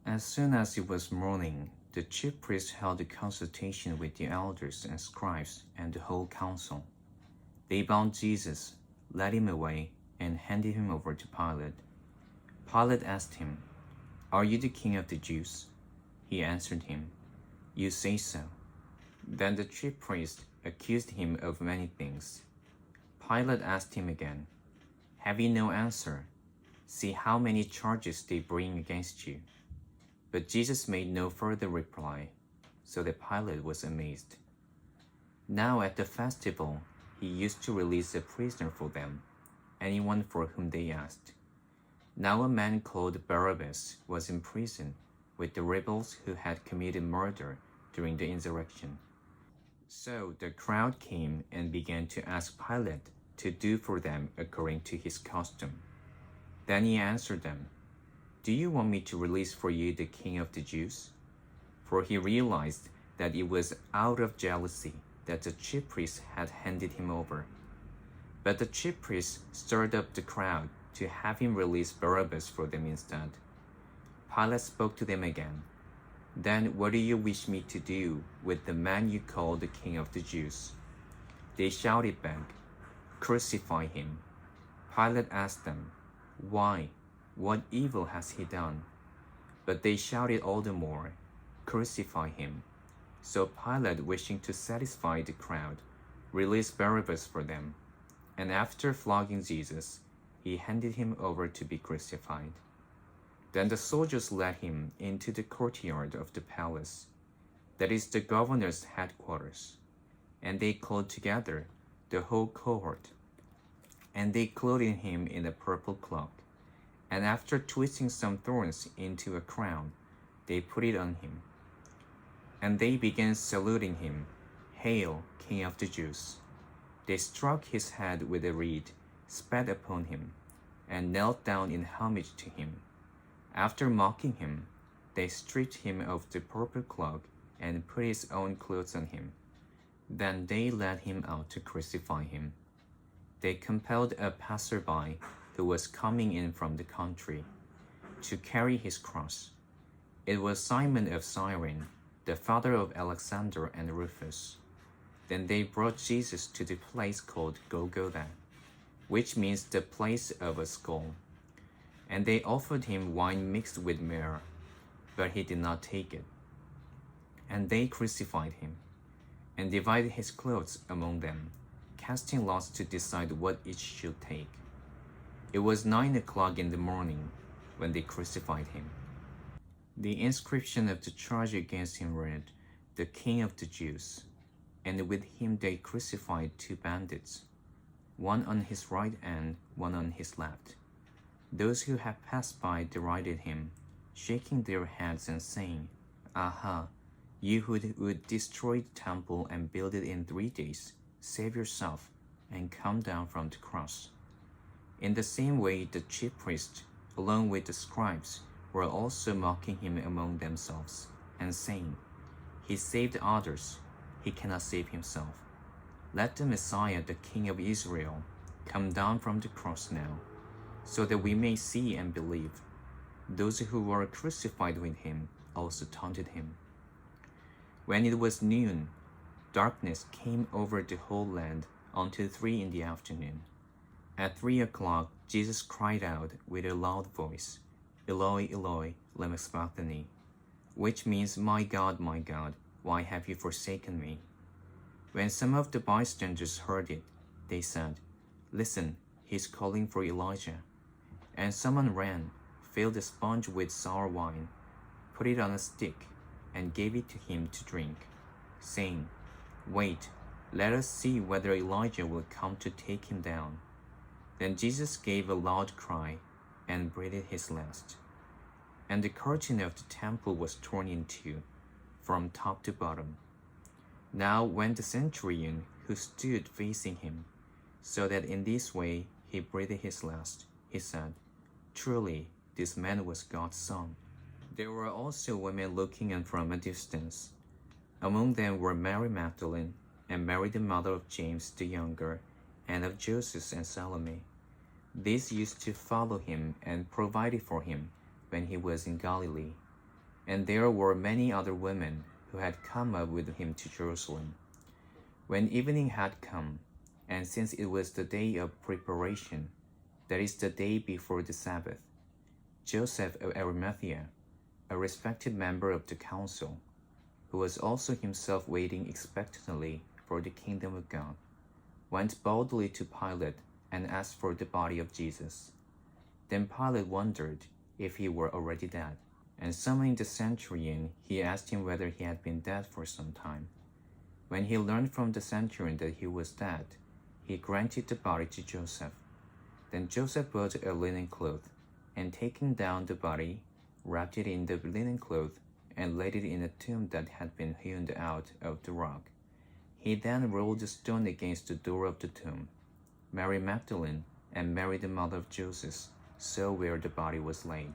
As soon as it was morning, the chief priests held a consultation with the elders and scribes and the whole council. They bound Jesus, led him away, and handed him over to Pilate. Pilate asked him, "Are you the king of the Jews?" He answered him, "You say so." Then the chief priests accused him of many things. Pilate asked him again, "Have you no answer? See how many charges they bring against you." But Jesus made no further reply, so that Pilate was amazed. Now at the festival, he used to release a prisoner for them, anyone for whom they asked. Now a man called Barabbas was in prison with the rebels who had committed murder during the insurrection. So the crowd came and began to ask Pilate to do for them according to his custom. Then he answered them, "Do you want me to release for you the king of the Jews?" For he realized that it was out of jealousy that the chief priests had handed him over. But the chief priests stirred up the crowd to have him release Barabbas for them instead. Pilate spoke to them again. "Then what do you wish me to do with the man you call the king of the Jews?" They shouted back, "Crucify him." Pilate asked them, "Why? What evil has he done?" But they shouted all the more, "Crucify him." So Pilate, wishing to satisfy the crowd, released Barabbas for them. And after flogging Jesus, he handed him over to be crucified. Then the soldiers led him into the courtyard of the palace, that is the governor's headquarters, and they called together the whole cohort. And they clothed him in a purple cloak, and after twisting some thorns into a crown, they put it on him. And they began saluting him, "Hail, King of the Jews!" They struck his head with a reed, spat upon him, and knelt down in homage to him. After mocking him, they stripped him of the purple cloak and put his own clothes on him. Then they led him out to crucify him. They compelled a passerby who was coming in from the country to carry his cross. It was Simon of Cyrene, the father of Alexander and Rufus. Then they brought Jesus to the place called Golgotha, which means the place of a skull. And they offered him wine mixed with myrrh, but he did not take it. And they crucified him, and divided his clothes among them, casting lots to decide what each should take. It was 9 o'clock in the morning when they crucified him. The inscription of the charge against him read, "The King of the Jews." And with him they crucified 2 bandits, one on his right and one on his left. Those who had passed by derided him, shaking their heads and saying, "Aha, you who would destroy the temple and build it in 3 days, save yourself and come down from the cross." In the same way, the chief priests, along with the scribes, were also mocking him among themselves, and saying, "He saved others, he cannot save himself. Let the Messiah, the King of Israel, come down from the cross now, so that we may see and believe." Those who were crucified with him also taunted him. When it was noon, darkness came over the whole land until 3 in the afternoon. At 3 o'clock, Jesus cried out with a loud voice, "Eloi, Eloi, lema sabachthani," which means, my God, why have you forsaken me?" When some of the bystanders heard it, they said, "Listen, he's calling for Elijah." And someone ran, filled a sponge with sour wine, put it on a stick, and gave it to him to drink, saying, "Wait, let us see whether Elijah will come to take him down." Then Jesus gave a loud cry and breathed his last. And the curtain of the temple was torn in two, from top to bottom. Now when the centurion who stood facing him saw that in this way he breathed his last, he said, "Truly, this man was God's son." There were also women looking on from a distance. Among them were Mary Magdalene, and Mary the mother of James the younger, and of Joseph and Salome. These used to follow him and provided for him when he was in Galilee. and there were many other women who had come up with him to Jerusalem. When evening had come, and since it was the day of preparation, that is the day before the Sabbath, Joseph of Arimathea, a respected member of the council, who was also himself waiting expectantly for the kingdom of God, went boldly to Pilate and asked for the body of Jesus. Then Pilate wondered if he were already dead, and summoning the centurion, he asked him whether he had been dead for some time. When he learned from the centurion that he was dead, he granted the body to Joseph. Then Joseph brought a linen cloth, and taking down the body, wrapped it in the linen cloth, and laid it in a tomb that had been hewn out of the rock. He then rolled a stone against the door of the tomb. Mary Magdalene and Mary the mother of Joseph saw where the body was laid.